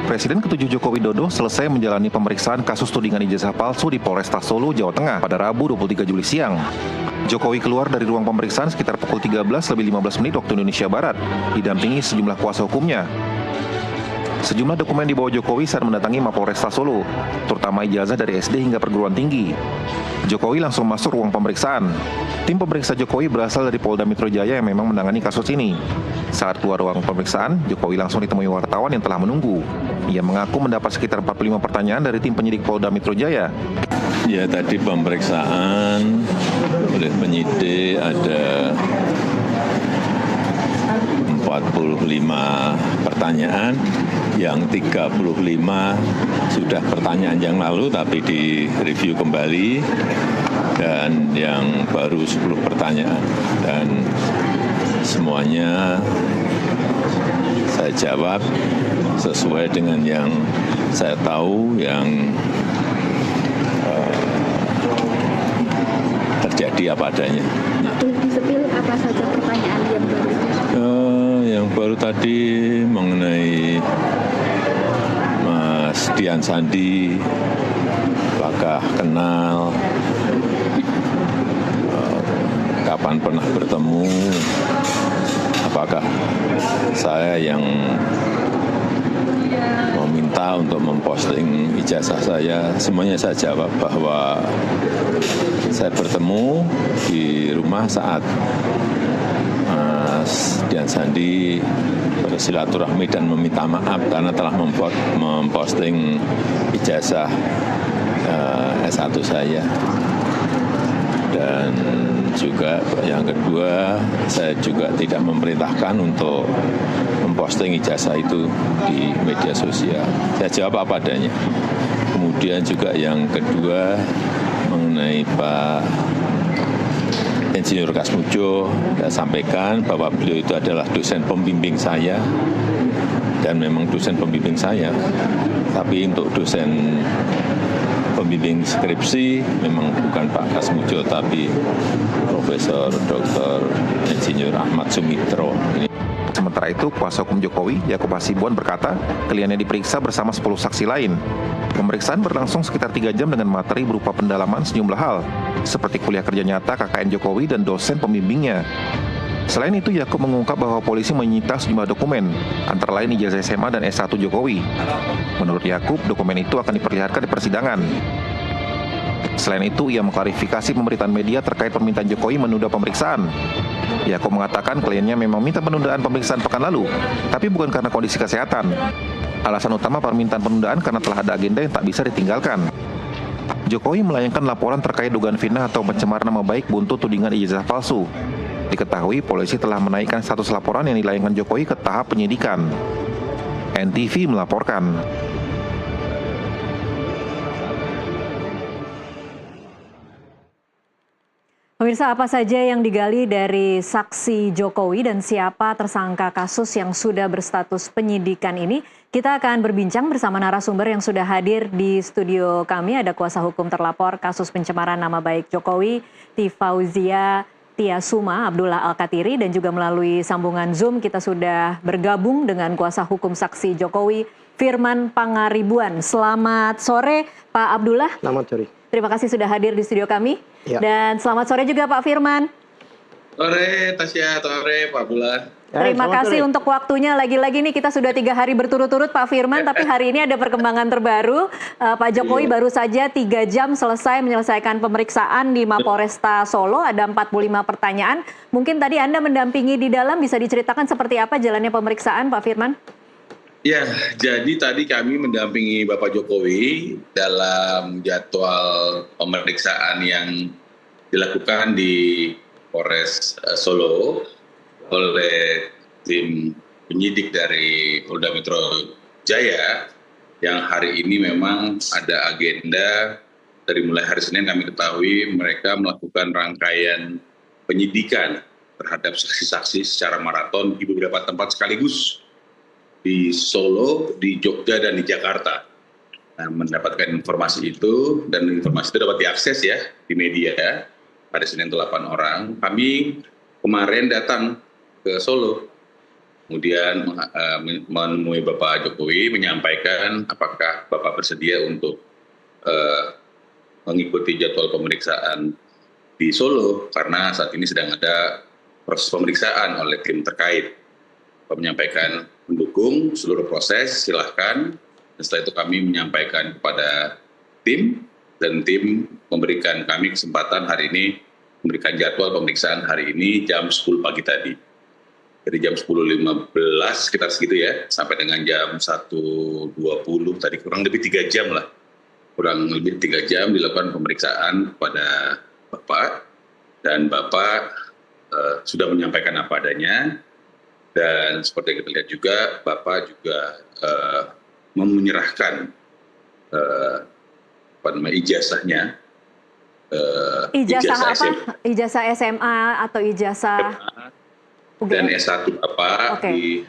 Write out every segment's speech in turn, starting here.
Presiden ke-7 Joko Widodo selesai menjalani pemeriksaan kasus tudingan ijazah palsu di Polresta Solo, Jawa Tengah pada Rabu 23 Juli siang. Jokowi keluar dari ruang pemeriksaan sekitar pukul 13.15 waktu Indonesia Barat, didampingi sejumlah kuasa hukumnya. Sejumlah dokumen dibawa Jokowi saat mendatangi Mapolresta Solo, terutama ijazah dari SD hingga perguruan tinggi. Jokowi langsung masuk ruang pemeriksaan. Tim pemeriksa Jokowi berasal dari Polda Metro Jaya yang memang menangani kasus ini. Saat keluar ruang pemeriksaan, Jokowi langsung ditemui wartawan yang telah menunggu. Ia mengaku mendapat sekitar 45 pertanyaan dari tim penyidik Polda Metro Jaya. Ya, tadi pemeriksaan oleh penyidik ada 45 pertanyaan, yang 35 sudah pertanyaan yang lalu tapi direview kembali, dan yang baru 10 pertanyaan. Dan semuanya saya jawab sesuai dengan yang saya tahu, yang terjadi apa adanya. Sepil apa saja pertanyaan yang baru? Yang baru tadi mengenai Mas Dian Sandi, apakah kenal, kapan pernah bertemu, apakah saya yang meminta untuk memposting ijazah saya. Semuanya saya jawab bahwa saya bertemu di rumah saat Mas Dian Sandi bersilaturahmi dan meminta maaf karena telah memposting ijazah S1 saya. Dan juga yang kedua, saya juga tidak memerintahkan untuk memposting ijazah itu di media sosial. Saya jawab apa adanya. Kemudian juga yang kedua mengenai Pak Insinyur Kasmujo, saya sampaikan bahwa beliau itu adalah dosen pembimbing saya, dan memang dosen pembimbing saya. Tapi untuk dosen pembimbing skripsi memang bukan Pak Kasmujo, tapi Profesor Dr. Insinyur Ahmad Sumitro. Sementara itu, kuasa hukum Jokowi, Yakub Hasibuan berkata, kliennya diperiksa bersama 10 saksi lain. Pemeriksaan berlangsung sekitar 3 jam dengan materi berupa pendalaman sejumlah hal, seperti kuliah kerja nyata KKN Jokowi dan dosen pembimbingnya. Selain itu, Yakub mengungkap bahwa polisi menyita sejumlah dokumen, antara lain ijazah SMA dan S1 Jokowi. Menurut Yakub, dokumen itu akan diperlihatkan di persidangan. Selain itu, ia mengklarifikasi pemberitaan media terkait permintaan Jokowi menunda pemeriksaan. Yakub mengatakan kliennya memang minta penundaan pemeriksaan pekan lalu, tapi bukan karena kondisi kesehatan. Alasan utama permintaan penundaan karena telah ada agenda yang tak bisa ditinggalkan. Jokowi melayangkan laporan terkait dugaan fitnah atau pencemaran nama baik buntut tudingan ijazah palsu. Diketahui polisi telah menaikkan status laporan yang dilayangkan Jokowi ke tahap penyidikan. NTV melaporkan. Pemirsa, apa saja yang digali dari saksi Jokowi dan siapa tersangka kasus yang sudah berstatus penyidikan ini? Kita akan berbincang bersama narasumber yang sudah hadir di studio kami. Ada kuasa hukum terlapor kasus pencemaran nama baik Jokowi, Tifauzia Tiasuma Abdullah Al-Katiri, dan juga melalui sambungan Zoom kita sudah bergabung dengan kuasa hukum saksi Jokowi, Firman Pangaribuan. Selamat sore Pak Abdullah. Selamat sore. Terima kasih sudah hadir di studio kami. Ya. Dan selamat sore juga Pak Firman. Sore Tasya, sore Pak Abdullah. Terima kasih untuk waktunya. Lagi-lagi nih kita sudah 3 hari berturut-turut Pak Firman, tapi hari ini ada perkembangan terbaru. Pak Jokowi baru saja 3 jam menyelesaikan pemeriksaan di Mapolresta Solo. Ada 45 pertanyaan. Mungkin tadi Anda mendampingi di dalam, bisa diceritakan seperti apa jalannya pemeriksaan Pak Firman? Ya, jadi tadi kami mendampingi Bapak Jokowi dalam jadwal pemeriksaan yang dilakukan di Polres Solo oleh tim penyidik dari Polda Metro Jaya, yang hari ini memang ada agenda dari mulai hari Senin. Kami ketahui mereka melakukan rangkaian penyidikan terhadap saksi-saksi secara maraton di beberapa tempat sekaligus, di Solo, di Jogja, dan di Jakarta. Nah, mendapatkan informasi itu, dan informasi itu dapat diakses ya di media pada Senin itu 8 orang. Kami kemarin datang ke Solo kemudian menemui Bapak Jokowi menyampaikan apakah Bapak bersedia untuk mengikuti jadwal pemeriksaan di Solo karena saat ini sedang ada proses pemeriksaan oleh tim terkait. Bapak menyampaikan mendukung seluruh proses, silahkan. Dan setelah itu kami menyampaikan kepada tim, dan tim memberikan kami kesempatan hari ini memberikan jadwal pemeriksaan hari ini jam 10 pagi tadi. Dari jam 10.15 sekitar segitu ya, sampai dengan jam 1.20 tadi, kurang lebih 3 jam lah. Kurang lebih 3 jam dilakukan pemeriksaan kepada Bapak, dan Bapak sudah menyampaikan apa adanya, dan seperti yang kita lihat juga, Bapak juga menyerahkan ijazahnya. Ijazah apa? Ijazah SMA atau ijazah dan S1 Bapak di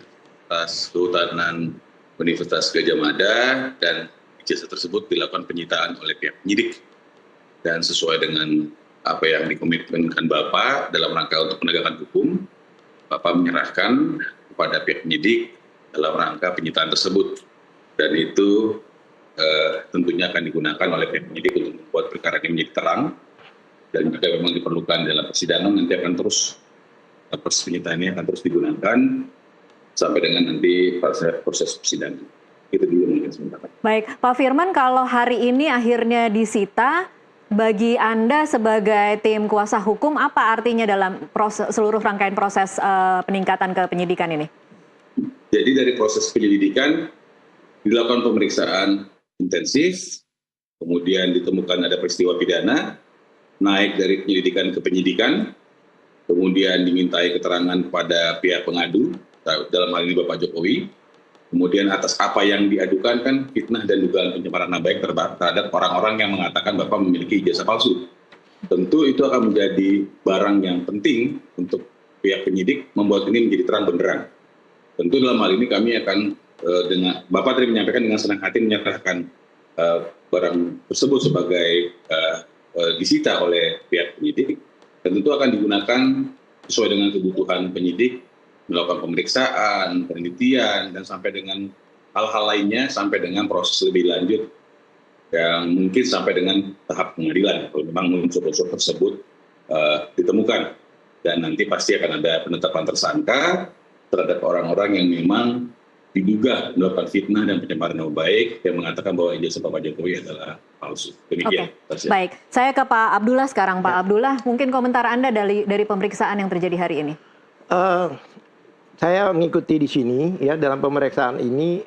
Fakultas Kehutanan Universitas Gadjah Mada, dan ijazah tersebut dilakukan penyitaan oleh pihak penyidik. Dan sesuai dengan apa yang dikomitmenkan Bapak dalam rangka untuk penegakan hukum, Bapak menyerahkan kepada pihak penyidik dalam rangka penyitaan tersebut. Dan itu tentunya akan digunakan oleh pihak penyidik untuk membuat perkara ini menjadi terang. Dan jika memang diperlukan dalam persidangan, nanti akan terus proses penyitaan ini akan terus digunakan sampai dengan nanti proses persidangan. Itu dulu mungkin sementara. Baik, Pak Firman, kalau hari ini akhirnya disita, bagi Anda sebagai tim kuasa hukum, apa artinya dalam seluruh rangkaian proses peningkatan ke penyidikan ini? Jadi dari proses penyelidikan dilakukan pemeriksaan intensif, kemudian ditemukan ada peristiwa pidana, naik dari penyelidikan ke penyidikan, kemudian dimintai keterangan kepada pihak pengadu, dalam hal ini Bapak Jokowi, kemudian atas apa yang diadukan kan fitnah dan dugaan pencemaran nama baik terhadap orang-orang yang mengatakan Bapak memiliki ijazah palsu. Tentu itu akan menjadi barang yang penting untuk pihak penyidik membuat ini menjadi terang benderang. Tentu dalam hal ini kami akan dengan Bapak tadi menyampaikan dengan senang hati menyerahkan barang tersebut sebagai disita oleh pihak penyidik, dan tentu akan digunakan sesuai dengan kebutuhan penyidik, melakukan pemeriksaan, penelitian, dan sampai dengan hal-hal lainnya, sampai dengan proses lebih lanjut yang mungkin sampai dengan tahap pengadilan kalau memang unsur-unsur tersebut ditemukan. Dan nanti pasti akan ada penetapan tersangka terhadap orang-orang yang memang diduga melakukan fitnah dan pencemaran nama baik yang mengatakan bahwa ijazah Bapak Jokowi adalah palsu. Demikian. Oke. Baik, saya ke Pak Abdullah sekarang. Pak Abdullah, mungkin komentar Anda dari pemeriksaan yang terjadi hari ini. Saya mengikuti di sini ya, dalam pemeriksaan ini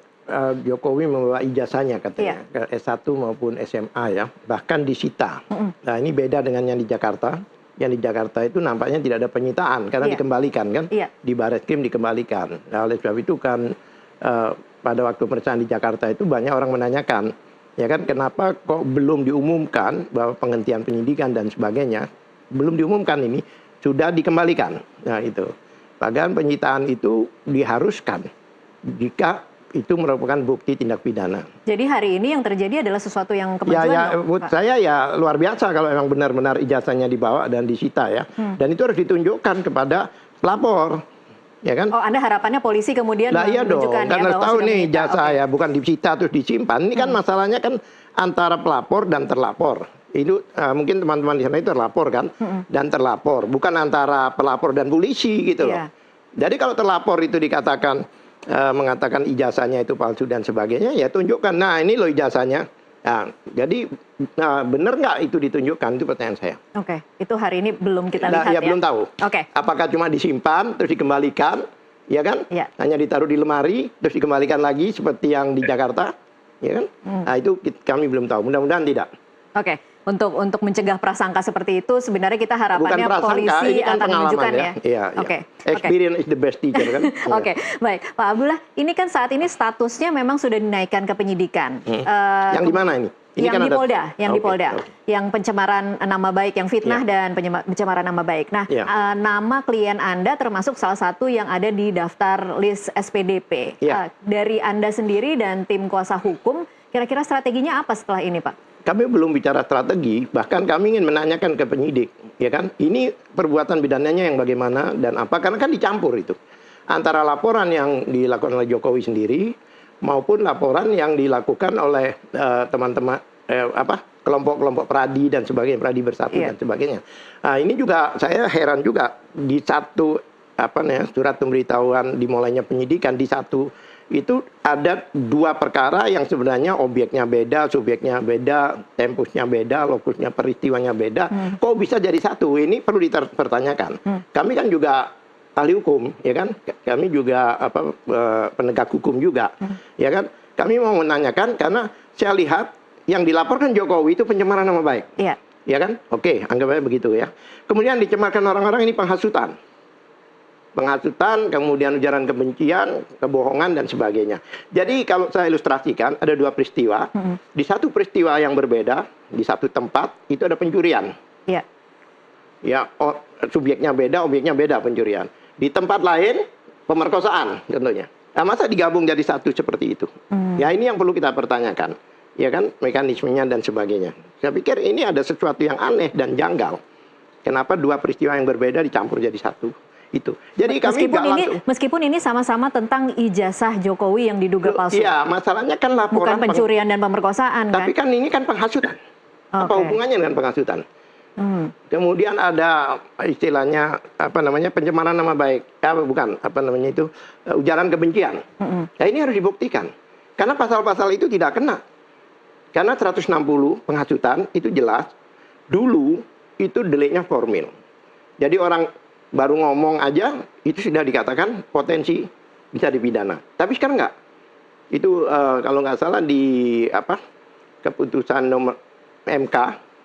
Jokowi membawa ijazahnya katanya ke S1 maupun SMA ya, bahkan disita. Nah, ini beda dengan yang di Jakarta. Yang di Jakarta itu nampaknya tidak ada penyitaan karena dikembalikan kan, di Barreskrim dikembalikan. Nah, oleh sebab itu kan pada waktu pemeriksaan di Jakarta itu banyak orang menanyakan, ya kan, kenapa kok belum diumumkan bahwa penghentian penyidikan dan sebagainya, belum diumumkan ini, sudah dikembalikan. Nah itu, bahkan penyitaan itu diharuskan jika itu merupakan bukti tindak pidana. Jadi hari ini yang terjadi adalah sesuatu yang kemajuan. Menurut saya ya luar biasa kalau memang benar-benar ijazahnya dibawa dan disita ya. Dan itu harus ditunjukkan kepada pelapor. Ya kan? Oh, Anda harapannya polisi kemudian iya dong, menunjukkan kan harus tahu nih jasa ya, bukan disita terus disimpan. Ini kan masalahnya kan antara pelapor dan terlapor. Itu mungkin teman-teman di sana itu terlapor kan, dan terlapor, bukan antara pelapor dan polisi gitu loh. Jadi kalau terlapor itu dikatakan mengatakan ijazahnya itu palsu dan sebagainya, ya tunjukkan. Nah ini loh ijazahnya. Nah, jadi benar nggak itu ditunjukkan, itu pertanyaan saya. Oke, itu hari ini belum kita lihat ya? Belum tahu. Oke. Apakah cuma disimpan terus dikembalikan, ya kan? Hanya ditaruh di lemari terus dikembalikan lagi seperti yang di Jakarta, ya kan? Nah itu kami belum tahu. Mudah-mudahan tidak. Oke. Untuk mencegah prasangka seperti itu sebenarnya kita harapannya polisi kan akan menunjukkan ya. Iya. Oke. Experience is the best teacher kan. Oke, baik. Pak Abdullah, ini kan saat ini statusnya memang sudah dinaikkan ke penyidikan. Yang di mana ini? Ini yang kan di Polda, di Polda. Okay. Yang pencemaran nama baik, yang fitnah dan pencemaran nama baik. Nah, nama klien Anda termasuk salah satu yang ada di daftar list SPDP. Dari Anda sendiri dan tim kuasa hukum, kira-kira strateginya apa setelah ini, Pak? Kami belum bicara strategi, bahkan kami ingin menanyakan ke penyidik, ya kan? Ini perbuatan pidananya yang bagaimana dan apa? Karena kan dicampur itu. antara laporan yang dilakukan oleh Jokowi sendiri maupun laporan yang dilakukan oleh teman-teman kelompok-kelompok Pradi dan sebagainya, Pradi Bersatu dan sebagainya. Nah, ini juga saya heran juga di satu surat pemberitahuan dimulainya penyidikan di satu itu ada 2 perkara yang sebenarnya objeknya beda, subjeknya beda, tempusnya beda, lokusnya peristiwanya beda. Kok bisa jadi satu? Ini perlu dipertanyakan. Kami kan juga ahli hukum, ya kan? Kami juga penegak hukum juga, ya kan? Kami mau menanyakan karena saya lihat yang dilaporkan Jokowi itu pencemaran nama baik, ya kan? Oke, anggap aja begitu ya. Kemudian dicemarkan orang-orang ini penghasutan, kemudian ujaran kebencian, kebohongan dan sebagainya. Jadi kalau saya ilustrasikan ada 2 peristiwa. Di satu peristiwa yang berbeda, di satu tempat itu ada pencurian. Ya, subjeknya beda, objeknya beda pencurian. Di tempat lain pemerkosaan contohnya. Nah, masa digabung jadi satu seperti itu? Ya ini yang perlu kita pertanyakan. Ya kan, mekanismenya dan sebagainya. Saya pikir ini ada sesuatu yang aneh dan janggal. Kenapa 2 peristiwa yang berbeda dicampur jadi satu? Itu. Jadi kami meskipun ini sama-sama tentang ijazah Jokowi yang diduga palsu. Iya, masalahnya kan laporan bukan pencurian dan pemerkosaan. Tapi kan ini kan penghasutan. Apa hubungannya dengan penghasutan? Kemudian ada istilahnya pencemaran nama baik, ujaran kebencian. Nah, ini harus dibuktikan. Karena pasal-pasal itu tidak kena. Karena 160 penghasutan itu jelas dulu itu deliknya formil. Jadi orang baru ngomong aja itu sudah dikatakan potensi bisa dipidana. Tapi sekarang enggak. Itu kalau nggak salah di keputusan nomor MK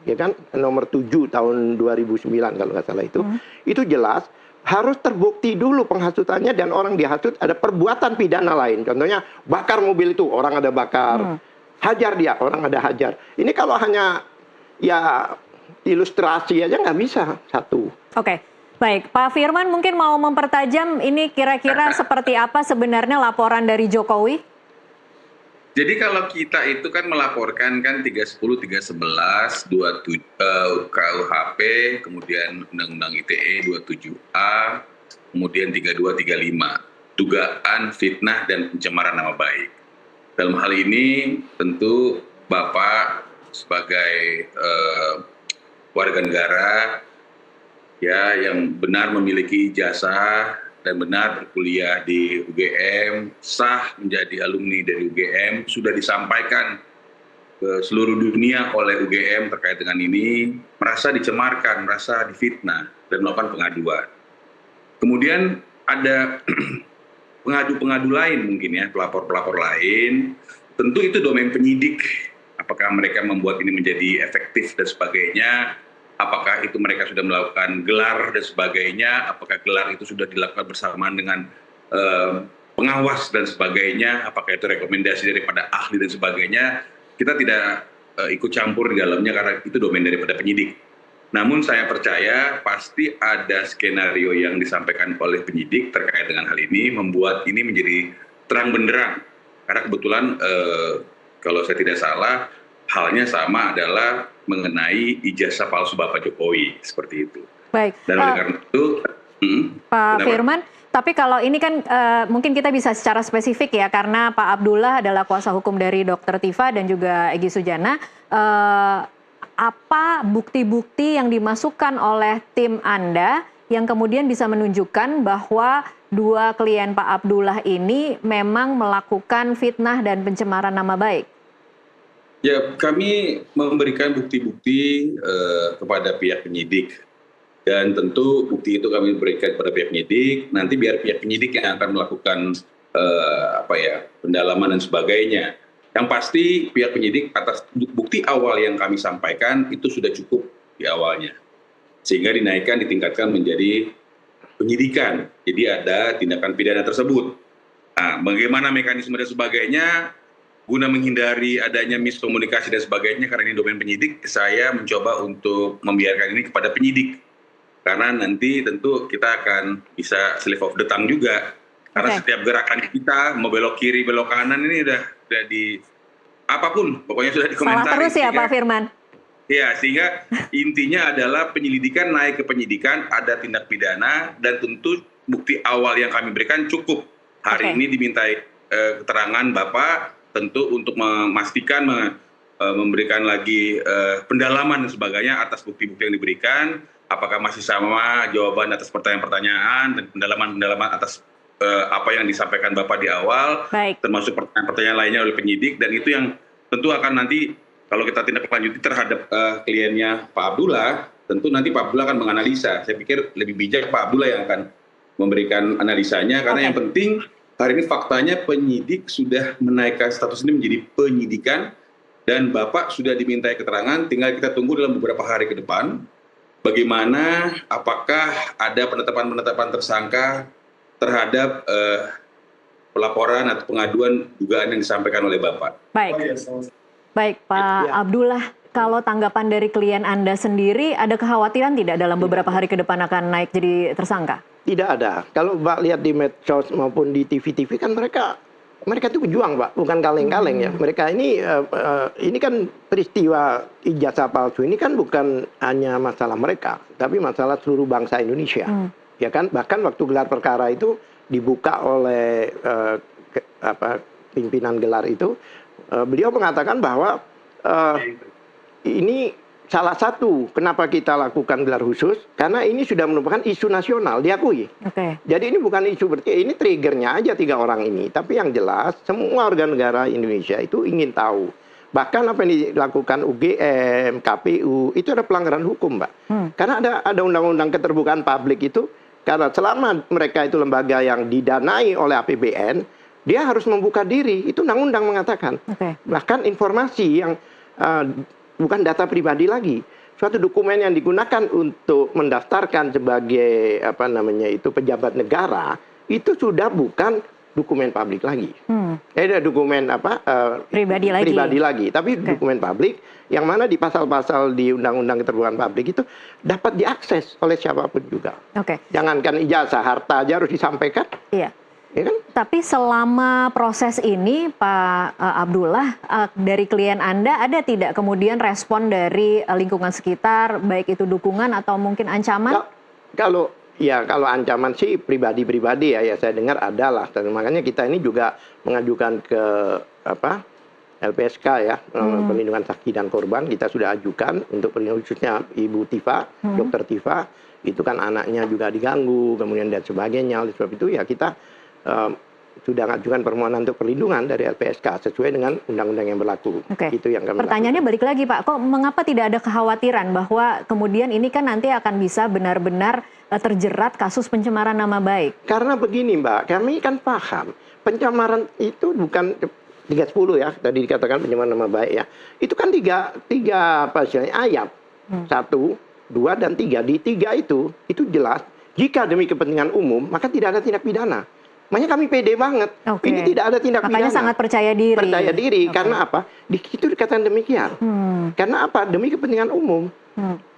ya kan nomor 7 tahun 2009 kalau nggak salah itu jelas harus terbukti dulu penghasutannya dan orang dihasut ada perbuatan pidana lain. Contohnya bakar mobil itu orang ada bakar, hajar dia orang ada hajar. Ini kalau hanya ya ilustrasi aja nggak bisa satu. Oke. Baik, Pak Firman mungkin mau mempertajam ini kira-kira seperti apa sebenarnya laporan dari Jokowi? Jadi kalau kita itu kan melaporkan kan 310, 311, 27 KUHP, kemudian Undang-Undang ITE 27A, kemudian 32, 35, dugaan fitnah dan pencemaran nama baik. Dalam hal ini tentu Bapak sebagai warga negara ya yang benar memiliki ijazah dan benar berkuliah di UGM, sah menjadi alumni dari UGM, sudah disampaikan ke seluruh dunia oleh UGM terkait dengan ini, merasa dicemarkan, merasa difitnah dan melakukan pengaduan. Kemudian ada pengadu-pengadu lain mungkin ya, pelapor-pelapor lain, tentu itu domain penyidik. Apakah mereka membuat ini menjadi efektif dan sebagainya, apakah itu mereka sudah melakukan gelar dan sebagainya, apakah gelar itu sudah dilakukan bersamaan dengan pengawas dan sebagainya, apakah itu rekomendasi daripada ahli dan sebagainya, kita tidak ikut campur di dalamnya karena itu domain daripada penyidik. Namun saya percaya pasti ada skenario yang disampaikan oleh penyidik terkait dengan hal ini, membuat ini menjadi terang benderang. Karena kebetulan kalau saya tidak salah, halnya sama adalah mengenai ijazah palsu Bapak Jokowi, seperti itu. Baik. Dan oleh karena itu, Pak Firman, tapi kalau ini kan mungkin kita bisa secara spesifik ya, karena Pak Abdullah adalah kuasa hukum dari Dr. Tifa dan juga Egy Sujana. Apa bukti-bukti yang dimasukkan oleh tim Anda yang kemudian bisa menunjukkan bahwa 2 klien Pak Abdullah ini memang melakukan fitnah dan pencemaran nama baik? ya kami memberikan bukti-bukti kepada pihak penyidik. Dan tentu bukti itu kami berikan kepada pihak penyidik, nanti biar pihak penyidik yang akan melakukan pendalaman dan sebagainya. Yang pasti pihak penyidik atas bukti awal yang kami sampaikan itu sudah cukup di awalnya. Sehingga dinaikkan, ditingkatkan menjadi penyidikan. Jadi ada tindakan pidana tersebut. Nah, bagaimana mekanisme dan sebagainya, guna menghindari adanya miskomunikasi dan sebagainya, karena ini domain penyidik, saya mencoba untuk membiarkan ini kepada penyidik. Karena nanti tentu kita akan bisa slip of the tongue juga. Karena setiap gerakan kita, mau belok kiri, belok kanan, ini udah di apapun, pokoknya sudah dikomentari. Salah terus ya Pak Firman? Ya, sehingga intinya adalah penyelidikan naik ke penyidikan, ada tindak pidana, dan tentu bukti awal yang kami berikan cukup. Hari ini dimintai keterangan Bapak tentu untuk memastikan memberikan lagi pendalaman dan sebagainya atas bukti-bukti yang diberikan, apakah masih sama jawaban atas pertanyaan-pertanyaan dan pendalaman-pendalaman atas apa yang disampaikan Bapak di awal, termasuk pertanyaan-pertanyaan lainnya oleh penyidik, dan itu yang tentu akan nanti kalau kita tindak lanjuti terhadap kliennya Pak Abdullah, tentu nanti Pak Abdullah akan menganalisa. Saya pikir lebih bijak Pak Abdullah yang akan memberikan analisanya, karena yang penting hari ini faktanya penyidik sudah menaikkan status ini menjadi penyidikan, dan Bapak sudah dimintai keterangan, tinggal kita tunggu dalam beberapa hari ke depan bagaimana, apakah ada penetapan tersangka terhadap pelaporan atau pengaduan dugaan yang disampaikan oleh Bapak. Baik Pak Abdullah, kalau tanggapan dari klien Anda sendiri, ada kekhawatiran tidak dalam beberapa hari ke depan akan naik jadi tersangka? Tidak ada. Kalau Mbak lihat di medsos maupun di TV-TV kan mereka itu pejuang, Pak, bukan kaleng-kaleng ya. Mereka ini kan peristiwa ijazah palsu ini kan bukan hanya masalah mereka, tapi masalah seluruh bangsa Indonesia. Ya kan, bahkan waktu gelar perkara itu dibuka oleh pimpinan gelar itu, beliau mengatakan bahwa ini salah satu kenapa kita lakukan gelar khusus, karena ini sudah merupakan isu nasional, diakui. Jadi ini bukan isu berarti ini triggernya aja 3 orang ini, tapi yang jelas semua warga negara Indonesia itu ingin tahu. Bahkan apa yang dilakukan UGM, KPU itu ada pelanggaran hukum, Mbak. Karena ada undang-undang keterbukaan publik itu, karena selama mereka itu lembaga yang didanai oleh APBN, dia harus membuka diri, itu undang-undang mengatakan. Bahkan informasi yang bukan data pribadi lagi, suatu dokumen yang digunakan untuk mendaftarkan sebagai pejabat negara itu sudah bukan dokumen publik lagi. Ada dokumen pribadi lagi, tapi dokumen publik yang mana di pasal-pasal di Undang-Undang Keterbukaan Publik itu dapat diakses oleh siapapun juga. Jangankan ijazah, harta aja harus disampaikan. Iya. Ya kan? Tapi selama proses ini Pak Abdullah, dari klien Anda ada tidak kemudian respon dari lingkungan sekitar, baik itu dukungan atau mungkin ancaman? Kalau ancaman sih pribadi-pribadi ya saya dengar ada lah. Makanya kita ini juga mengajukan ke LPSK ya, perlindungan saksi dan korban, kita sudah ajukan untuk perlindungan khususnya Ibu Tifa, Dokter Tifa, itu kan anaknya juga diganggu, kemudian dan sebagainya. Oleh sebab itu ya kita sudah mengajukan permohonan untuk perlindungan dari LPSK sesuai dengan undang-undang yang berlaku. Itu yang kami Pertanyaannya lakukan. Balik lagi Pak, kok mengapa tidak ada kekhawatiran bahwa kemudian ini kan nanti akan bisa benar-benar terjerat kasus pencemaran nama baik? Karena begini Mbak, kami kan paham pencemaran itu bukan 310 ya, tadi dikatakan pencemaran nama baik ya. Itu kan tiga ayat. 1, 2, dan 3. Di 3 itu jelas jika demi kepentingan umum maka tidak ada tindak pidana. Makanya kami pede banget. Ini tidak ada tindak pidana. Makanya sangat percaya diri. Percaya diri karena apa? Di situ dikatakan demikian. Karena apa? Demi kepentingan umum.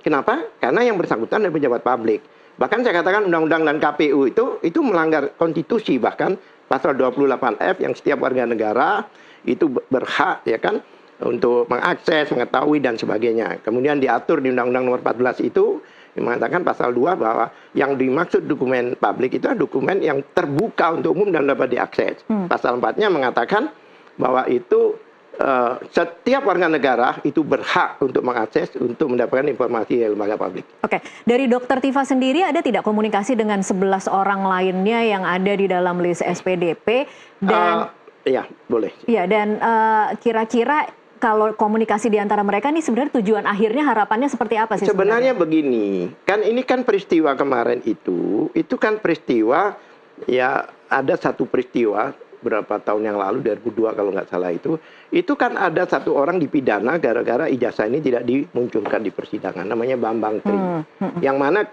Kenapa? Karena yang bersangkutan adalah pejabat publik. Bahkan saya katakan undang-undang dan KPU itu melanggar konstitusi, bahkan pasal 28F yang setiap warga negara itu berhak ya kan untuk mengakses, mengetahui dan sebagainya. Kemudian diatur di Undang-Undang Nomor 14 itu mengatakan pasal 2 bahwa yang dimaksud dokumen publik itu adalah dokumen yang terbuka untuk umum dan dapat diakses. Pasal 4-nya mengatakan bahwa itu setiap warga negara itu berhak untuk mengakses untuk mendapatkan informasi dari lembaga publik. Dari Dokter Tifa sendiri ada tidak komunikasi dengan 11 orang lainnya yang ada di dalam list SPDP dan ya, boleh. Ya, dan kira-kira kalau komunikasi di antara mereka ini sebenarnya tujuan akhirnya harapannya seperti apa sih sebenarnya? Begini, kan ini kan peristiwa kemarin itu kan peristiwa ya ada satu peristiwa berapa tahun yang lalu 2002 kalau nggak salah itu kan ada satu orang dipidana gara-gara ijazah ini tidak dimunculkan di persidangan, namanya Bambang Tri. Yang mana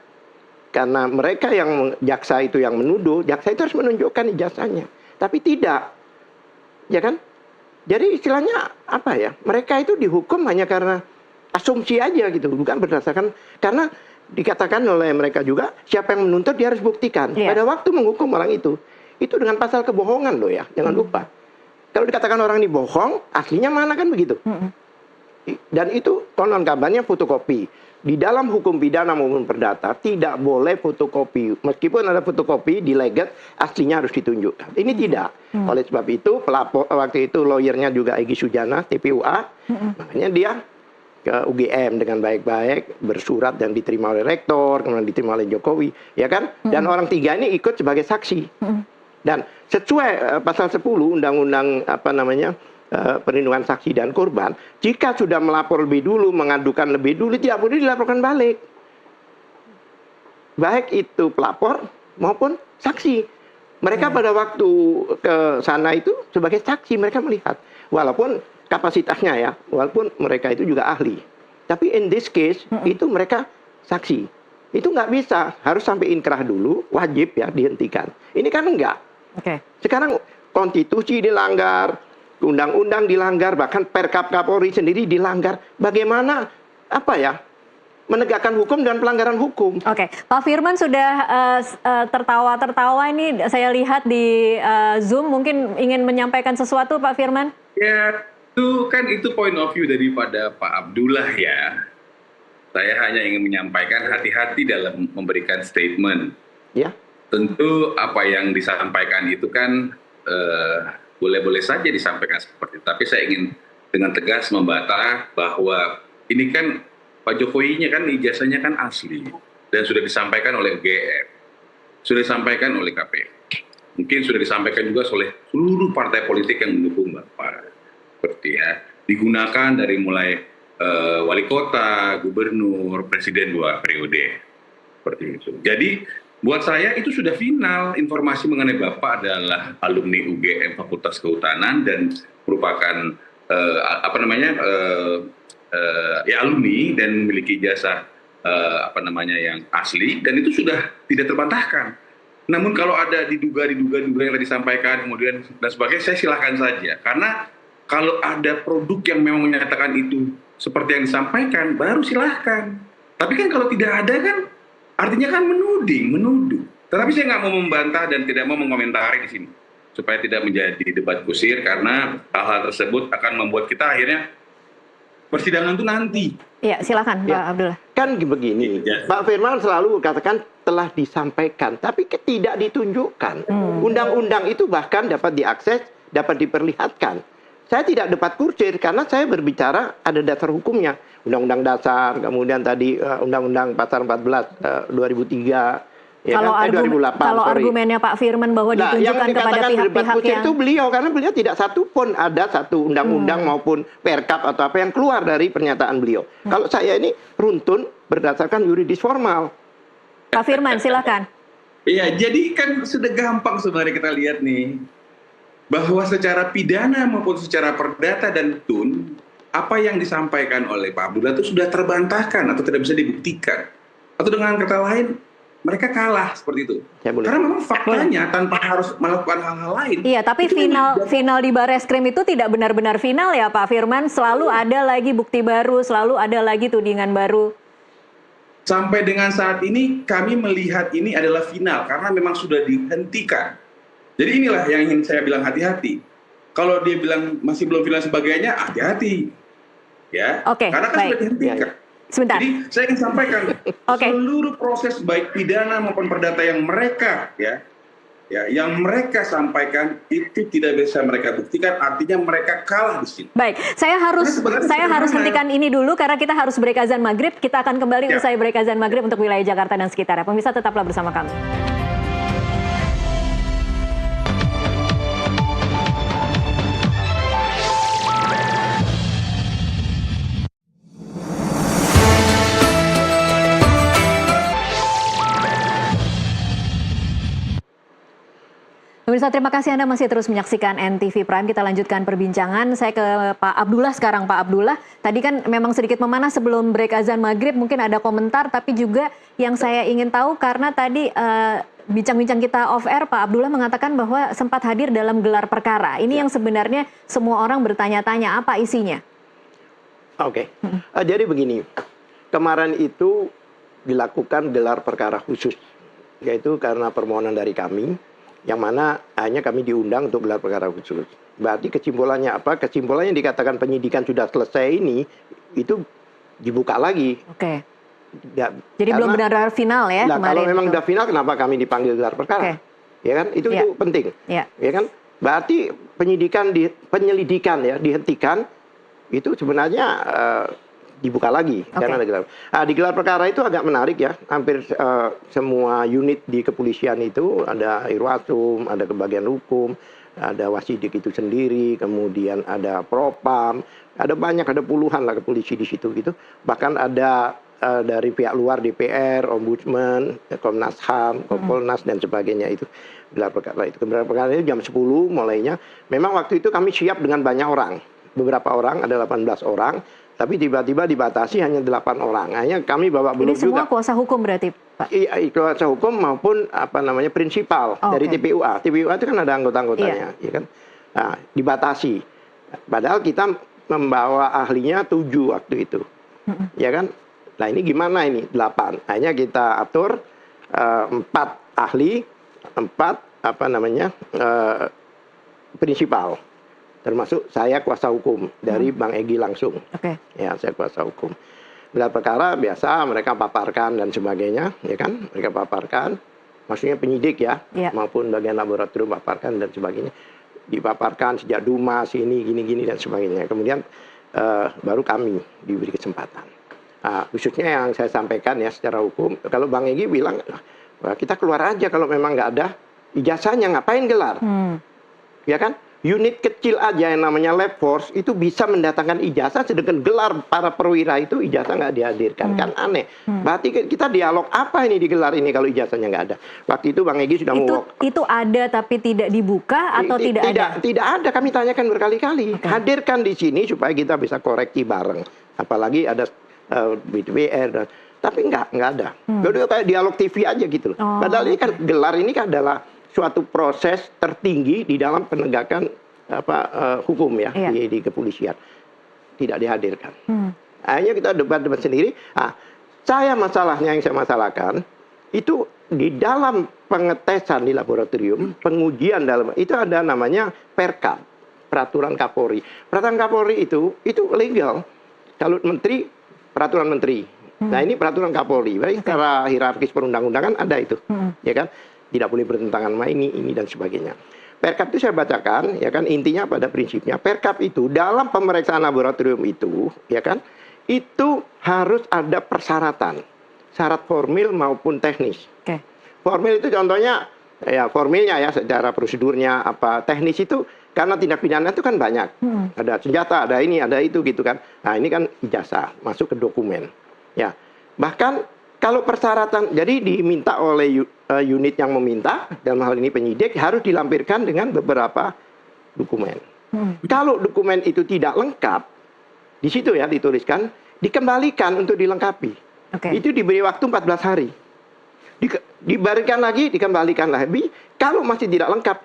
karena mereka yang jaksa itu yang menuduh, jaksa itu harus menunjukkan ijazahnya, tapi tidak, ya kan? Jadi istilahnya apa ya? Mereka itu dihukum hanya karena asumsi aja gitu, bukan berdasarkan karena dikatakan oleh mereka juga siapa yang menuntut dia harus buktikan. Pada waktu menghukum orang itu dengan pasal kebohongan loh ya, jangan lupa. Kalau dikatakan orang ini bohong, aslinya mana kan begitu? Dan itu konon kabarnya fotokopi. di dalam hukum pidana maupun perdata tidak boleh fotokopi. Meskipun ada fotokopi di legat, aslinya harus ditunjukkan. Ini tidak. Oleh sebab itu, pelapor waktu itu lawyernya juga Egy Sujana, TPUA, makanya dia ke UGM dengan baik-baik, bersurat dan diterima oleh rektor, kemudian diterima oleh Jokowi, ya kan? Dan orang tiga ini ikut sebagai saksi. Dan sesuai pasal 10 Undang-Undang perlindungan saksi dan korban, jika sudah melapor lebih dulu, mengadukan lebih dulu, tidak boleh dilaporkan balik. Baik itu pelapor maupun saksi. Mereka pada waktu ke sana itu sebagai saksi, mereka melihat. Walaupun kapasitasnya ya, walaupun mereka itu juga ahli. Tapi in this case, itu mereka saksi. Itu nggak bisa, harus sampai inkrah dulu, wajib ya dihentikan. Ini kan enggak. Sekarang konstitusi dilanggar, undang-undang dilanggar, bahkan Perkap Kapolri sendiri dilanggar. Bagaimana menegakkan hukum dan pelanggaran hukum? Pak Firman sudah tertawa-tertawa ini. Saya lihat di Zoom, mungkin ingin menyampaikan sesuatu, Pak Firman? Ya, itu point of view daripada Pak Abdullah ya. Saya hanya ingin menyampaikan hati-hati dalam memberikan statement. Ya. Tentu apa yang disampaikan itu kan boleh-boleh saja disampaikan seperti itu. Tapi saya ingin dengan tegas membantah bahwa ini kan Pak Jokowinya kan ijazahnya kan asli dan sudah disampaikan oleh UGM, sudah disampaikan oleh KPU, mungkin sudah disampaikan juga oleh seluruh partai politik yang mendukung Bapak. Seperti ya, digunakan dari mulai wali kota, gubernur, presiden 2 periode, seperti itu. Jadi buat saya itu sudah final. Informasi mengenai Bapak adalah alumni UGM Fakultas Kehutanan dan merupakan alumni dan memiliki jasa yang asli, dan itu sudah tidak terbantahkan. Namun kalau ada diduga yang tadi disampaikan kemudian dan sebagainya, saya silakan saja. Karena kalau ada produk yang memang menyatakan itu seperti yang disampaikan, baru silahkan. Tapi kan kalau tidak ada kan artinya kan menuduh. Tetapi saya nggak mau membantah dan tidak mau mengomentari di sini supaya tidak menjadi debat kusir, karena hal-hal tersebut akan membuat kita akhirnya persidangan itu nanti. Iya, silakan Pak Abdullah. Kan begini, Pak Firman selalu katakan telah disampaikan, tapi tidak ditunjukkan. Undang-undang itu bahkan dapat diakses, dapat diperlihatkan. Saya tidak dapat kursir karena saya berbicara ada dasar hukumnya. Undang-undang dasar, kemudian tadi Undang-Undang pasal 14 2003. Ya Kalau, kan? 2008, kalau argumennya Pak Firman bahwa ditunjukkan kepada pihak-pihak yang... itu beliau, karena beliau tidak satu pun ada satu undang-undang maupun perkap atau apa yang keluar dari pernyataan beliau. Kalau saya ini runtun berdasarkan yuridis formal. Pak Firman, silakan. Iya, jadi kan sudah gampang sebenarnya kita lihat nih, bahwa secara pidana maupun secara perdata dan tun, apa yang disampaikan oleh Pak Abdullah itu sudah terbantahkan atau tidak bisa dibuktikan. Atau dengan kata lain, mereka kalah seperti itu. Karena memang faktanya tanpa harus melakukan hal-hal lain. Iya, tapi final di Barreskrim itu tidak benar-benar final ya Pak Firman. Selalu ada lagi bukti baru, selalu ada lagi tudingan baru. Sampai dengan saat ini kami melihat ini adalah final karena memang sudah dihentikan. Jadi inilah yang ingin saya bilang, hati-hati. Kalau dia bilang masih belum final sebagainya, hati-hati. Ya. Karena kan sudah dihentikan. Sebentar. Jadi saya ingin sampaikan seluruh proses baik pidana maupun perdata yang mereka yang mereka sampaikan itu tidak bisa mereka buktikan, artinya mereka kalah di sini. Baik, saya harus hentikan ini dulu karena kita harus break azan maghrib. Kita akan kembali usai break azan maghrib untuk wilayah Jakarta dan sekitarnya. Pemirsa tetaplah bersama kami. Pemirsa, terima kasih Anda masih terus menyaksikan NTV Prime. Kita lanjutkan perbincangan. Saya ke Pak Abdullah sekarang. Pak Abdullah, tadi kan memang sedikit memanas sebelum break azan maghrib. Mungkin ada komentar, tapi juga yang saya ingin tahu karena tadi bincang-bincang kita off air, Pak Abdullah mengatakan bahwa sempat hadir dalam gelar perkara. Ini yang sebenarnya semua orang bertanya-tanya, apa isinya? Jadi begini, kemarin itu dilakukan gelar perkara khusus, yaitu karena permohonan dari kami, yang mana hanya kami diundang untuk gelar perkara khusus. Berarti kesimpulannya apa? Kesimpulannya dikatakan penyidikan sudah selesai ini, itu dibuka lagi. Jadi belum benar-benar final ya Nah, kemarin. kalau memang gitu. udah final, kenapa kami dipanggil gelar perkara? Ya kan, itu penting. Ya kan, berarti penyelidikan ya dihentikan, itu sebenarnya dibuka lagi karena ada gelar. Di gelar perkara itu agak menarik ya, hampir semua unit di kepolisian itu ada Irwasum, ada kebagian hukum, ada Wasidik itu sendiri, kemudian ada Propam, ada banyak, ada puluhan lah kepolisi di situ gitu. Bahkan ada dari pihak luar, DPR, Ombudsman, Komnas HAM, Kompolnas dan sebagainya itu gelar perkara itu. Gelar perkara itu jam 10 mulainya. Memang waktu itu kami siap dengan banyak orang. Beberapa orang, ada 18 orang, tapi tiba-tiba dibatasi hanya 8 orang. Hanya kami bawa belum Ini semua juga. kuasa hukum berarti, Pak? Iya, kuasa hukum maupun prinsipal dari TPUA. TPUA itu kan ada anggota-anggotanya, ya kan? Nah, dibatasi. Padahal kita membawa ahlinya 7 waktu itu. Ya kan? Nah, ini gimana ini? 8. Hanya kita atur 4 ahli, 4 prinsipal. Termasuk saya kuasa hukum dari Bang Egy langsung. Ya, saya kuasa hukum. Gelar perkara biasa mereka paparkan dan sebagainya, ya kan? Mereka paparkan, maksudnya penyidik ya, maupun bagian laboratorium paparkan dan sebagainya. Dipaparkan sejak Dumas ini gini-gini dan sebagainya. Kemudian baru kami diberi kesempatan. Khususnya yang saya sampaikan ya secara hukum, kalau Bang Egy bilang kita keluar aja kalau memang nggak ada ijazahnya, ngapain gelar? Ya kan? Unit kecil aja yang namanya lab force itu bisa mendatangkan ijazah, sedangkan gelar para perwira itu ijazah nggak dihadirkan. Kan aneh. Berarti kita dialog apa ini di gelar ini kalau ijazahnya nggak ada? Waktu itu Bang Egy sudah itu ada tapi tidak dibuka atau tidak ada? Tidak ada, kami tanyakan berkali-kali. Hadirkan di sini supaya kita bisa koreksi bareng. Apalagi ada BTWR, tapi nggak ada. Jadi kayak dialog TV aja gitu loh. Padahal ini kan gelar ini kan adalah suatu proses tertinggi di dalam penegakan hukum ya di kepolisian, tidak dihadirkan. Akhirnya kita debat sendiri. Masalahnya yang saya masalahkan itu di dalam pengetesan di laboratorium, pengujian dalam itu ada namanya Perkap, peraturan Kapolri. Peraturan Kapolri itu legal. Kalau menteri, peraturan menteri. Nah ini peraturan Kapolri. Berarti secara hierarkis perundang-undangan ada itu, ya kan? Tidak boleh bertentangan sama ini dan sebagainya. Perkap itu saya bacakan, ya kan, intinya pada prinsipnya Perkap itu dalam pemeriksaan laboratorium itu, ya kan, itu harus ada persyaratan, syarat formil maupun teknis. Formil itu contohnya, ya formilnya ya secara prosedurnya teknis itu karena tindak pidana itu kan banyak, ada senjata, ada ini, ada itu gitu kan. Nah ini kan ijazah masuk ke dokumen, ya. Bahkan kalau persyaratan, jadi diminta oleh unit yang meminta, dalam hal ini penyidik, harus dilampirkan dengan beberapa dokumen. Kalau dokumen itu tidak lengkap, di situ ya dituliskan, dikembalikan untuk dilengkapi. Itu diberi waktu 14 hari. Diberikan lagi, dikembalikan lagi. Kalau masih tidak lengkap,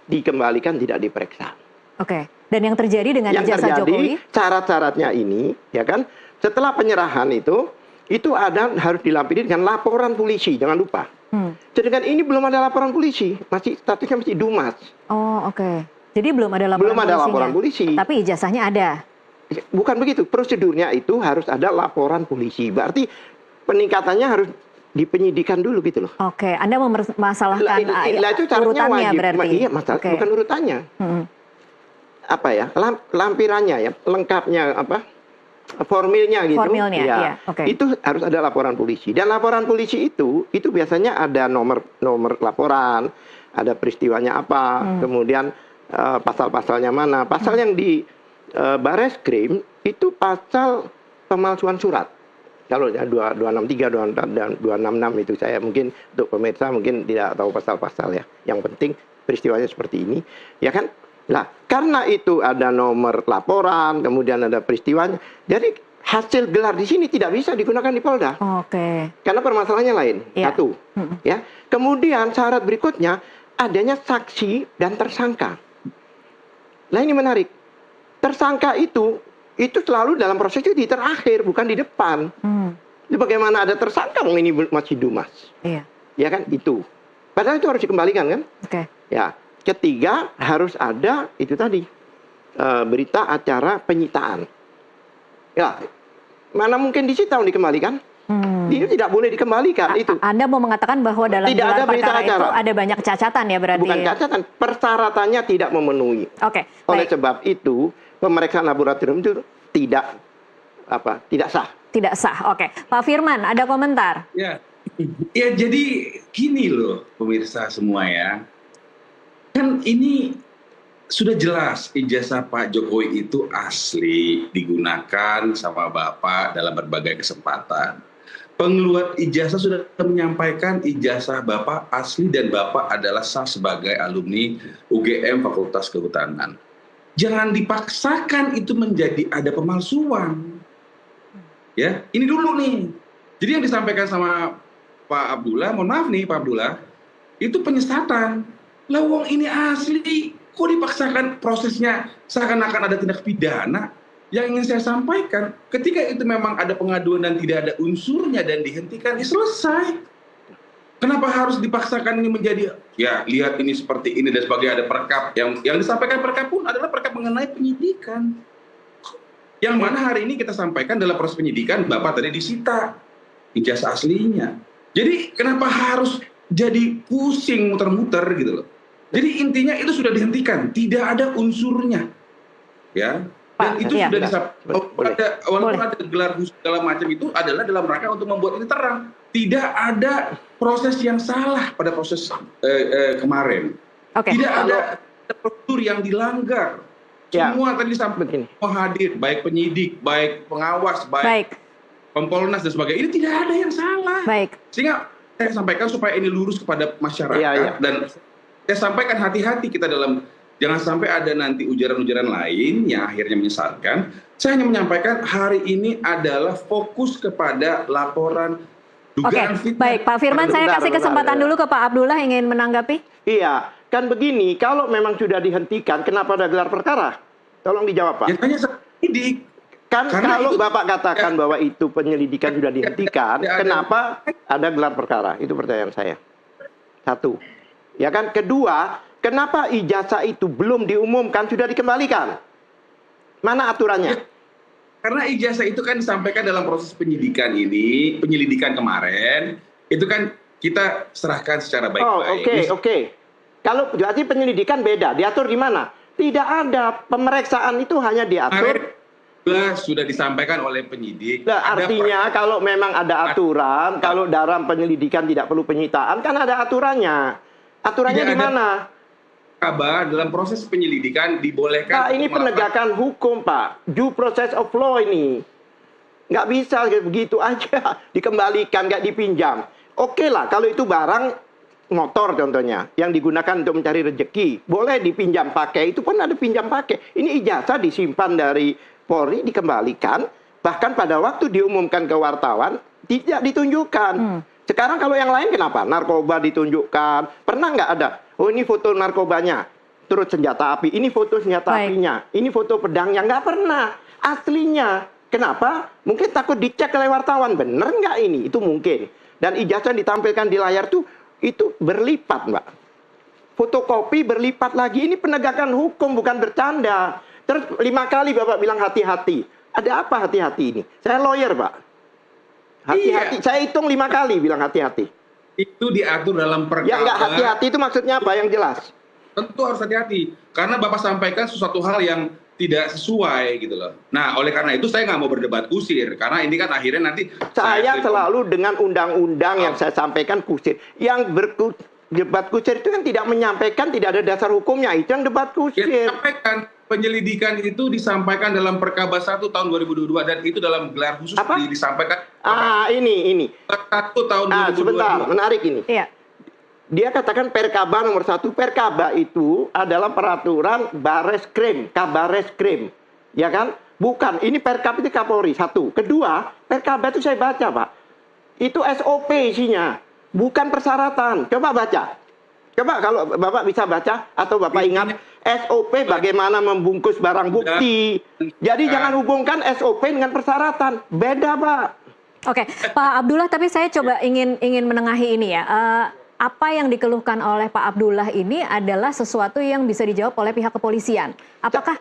dikembalikan, tidak diperiksa. Dan yang terjadi dengan ijazah Jokowi? Syarat-syaratnya ini, ya kan, setelah penyerahan itu harus dilampiri dengan laporan polisi, jangan lupa. Sedangkan ini belum ada laporan polisi, statusnya masih Dumas. Jadi belum ada laporan polisi. Tapi ijazahnya ada. Bukan begitu, prosedurnya itu harus ada laporan polisi. Berarti peningkatannya harus dipenyidikan dulu gitu loh. Anda memasalahkan urutannya wajib. Berarti. Iya, bukan urutannya. Lampirannya ya, lengkapnya formilnya gitu. Itu harus ada laporan polisi. Dan laporan polisi itu biasanya ada nomor laporan, ada peristiwanya apa, kemudian pasal-pasalnya mana. Pasal yang di Bareskrim itu pasal pemalsuan surat. Kalau 263 dan 266 itu saya mungkin untuk pemirsa mungkin tidak tahu pasal-pasal ya. Yang penting peristiwanya seperti ini, ya kan? Nah, karena itu ada nomor laporan, kemudian ada peristiwanya. Jadi hasil gelar di sini tidak bisa digunakan di Polda. Karena permasalahannya lain. Satu. Ya. Kemudian syarat berikutnya adanya saksi dan tersangka. Nah, ini menarik. Tersangka itu selalu dalam proses itu di terakhir, bukan di depan. Jadi bagaimana ada tersangka ini masih Dumas? Ya kan itu. Padahal itu harus dikembalikan kan? Ya. Ketiga, harus ada itu tadi, berita acara penyitaan. Ya, mana mungkin disita dikembalikan? Itu tidak boleh dikembalikan itu. Anda mau mengatakan bahwa dalam Tidak gelar ada berita perkara itu acara. ada banyak cacatan ya berarti? Bukan cacatan, persyaratannya tidak memenuhi. Oke, Oleh baik. sebab itu pemeriksaan laboratorium itu tidak sah. Tidak sah. Oke, Pak Firman ada komentar? Ya, ya jadi gini loh pemirsa semua ya. Kan ini sudah jelas ijazah Pak Jokowi itu asli digunakan sama Bapak dalam berbagai kesempatan. Pengeluar ijazah sudah menyampaikan ijazah Bapak asli dan Bapak adalah sah sebagai alumni UGM Fakultas Kehutanan. Jangan dipaksakan itu menjadi ada pemalsuan. Ya, ini dulu nih. Jadi yang disampaikan sama Pak Abdullah, mohon maaf nih Pak Abdullah, itu penyesatan. Lah wong ini asli, kok dipaksakan prosesnya seakan-akan ada tindak pidana? Yang ingin saya sampaikan, ketika itu memang ada pengaduan dan tidak ada unsurnya dan dihentikan, ya selesai. Kenapa harus dipaksakan ini menjadi, ya lihat ini seperti ini dan sebagainya, ada perkap. Yang disampaikan perkap pun adalah perkap mengenai penyidikan. Yang mana hari ini kita sampaikan dalam proses penyidikan, Bapak tadi disita ijazah aslinya. Jadi kenapa harus jadi pusing muter-muter gitu loh. Jadi intinya itu sudah dihentikan, tidak ada unsurnya. Ya. Dan Pak, itu ya. sudah disampaikan, walaupun ada gelar khusus segala macam itu adalah dalam rangka untuk membuat ini terang. Tidak ada proses yang salah pada proses kemarin. Oke. Tidak ada prosedur yang dilanggar. Ya. Semua tadi disampaikan, semua hadir, baik penyidik, baik pengawas, baik Kompolnas dan sebagainya. Ini tidak ada yang salah. Baik. Sehingga saya sampaikan supaya ini lurus kepada masyarakat. Iya. Dan saya sampaikan hati-hati kita dalam, jangan sampai ada nanti ujaran-ujaran lain yang akhirnya menyesatkan. Saya hanya menyampaikan hari ini adalah fokus kepada laporan dugaan fitnah. Baik, Pak Firman, saya kasih kesempatan dulu ke Pak Abdullah ingin menanggapi. Iya, kan begini, kalau memang sudah dihentikan, kenapa ada gelar perkara? Tolong dijawab, Pak. Ya tanya penyidik. Kan Karena kalau itu- Bapak katakan bahwa itu penyelidikan sudah dihentikan, Tidak ada. kenapa ada gelar perkara? Itu pertanyaan saya. Satu. Ya kan, kedua, kenapa ijazah itu belum diumumkan sudah dikembalikan? Mana aturannya? Karena ijazah itu kan disampaikan dalam proses penyidikan ini, penyelidikan kemarin, itu kan kita serahkan secara baik-baik. Oke. Kalau berarti penyelidikan beda, diatur di mana? Tidak ada, pemeriksaan itu hanya diatur. Sudah disampaikan oleh penyidik. Nah, Ada artinya kalau memang ada aturan, kalau dalam penyelidikan tidak perlu penyitaan, kan ada aturannya. Aturannya Tidak di ada. mana? kabar dalam proses penyelidikan dibolehkan. Nah, ini untuk melakukan- penegakan hukum, Pak. Due process of law ini. Nggak bisa begitu aja dikembalikan, nggak dipinjam. Oke lah, kalau itu barang motor contohnya, yang digunakan untuk mencari rezeki, boleh dipinjam pakai, itu pun ada pinjam pakai. Ini ijazah disimpan dari Polri, dikembalikan, bahkan pada waktu diumumkan ke wartawan, tidak ditunjukkan. Sekarang kalau yang lain kenapa? Narkoba ditunjukkan, pernah nggak ada? Oh ini foto narkobanya, terus senjata api, ini foto senjata apinya, ini foto pedangnya, nggak pernah. Aslinya, kenapa? Mungkin takut dicek oleh wartawan, bener nggak ini? Itu mungkin. Dan ijazah yang ditampilkan di layar tuh, itu berlipat, Mbak. Fotokopi berlipat lagi, ini penegakan hukum, bukan bercanda. Terus 5 kali Bapak bilang hati-hati. Ada apa hati-hati ini? Saya lawyer, Pak. Hati-hati, saya hitung 5 kali bilang hati-hati. Itu diatur dalam perkara. Ya nggak hati-hati itu maksudnya apa yang jelas? Tentu harus hati-hati. Karena Bapak sampaikan sesuatu hal yang tidak sesuai gitu loh. Nah, oleh karena itu saya nggak mau berdebat kusir. Karena ini kan akhirnya nanti... Saya selalu dengan undang-undang yang saya sampaikan kusir. Yang debat kusir itu yang tidak menyampaikan, tidak ada dasar hukumnya. Itu yang debat kusir. Ya, sampaikan. Penyelidikan itu disampaikan dalam Perkaba 1 tahun 2022 dan itu dalam gelar khusus disampaikan. Ini. 1 tahun 2022. Sebentar, menarik ini. Iya. Dia katakan Perkaba nomor 1. Perkaba itu adalah peraturan Bareskrim, Kabareskrim. Ya kan? Bukan, ini Perkab itu Kapolri, 1. Kedua, Perkaba itu saya baca, Pak. Itu SOP isinya, bukan persyaratan. Coba baca. Coba kalau Bapak bisa baca atau Bapak ingat SOP bagaimana membungkus barang bukti. Jadi jangan hubungkan SOP dengan persyaratan. Beda, Pak. Oke, Pak Abdullah, tapi saya coba ingin menengahi ini ya. apa yang dikeluhkan oleh Pak Abdullah ini adalah sesuatu yang bisa dijawab oleh pihak kepolisian. Apakah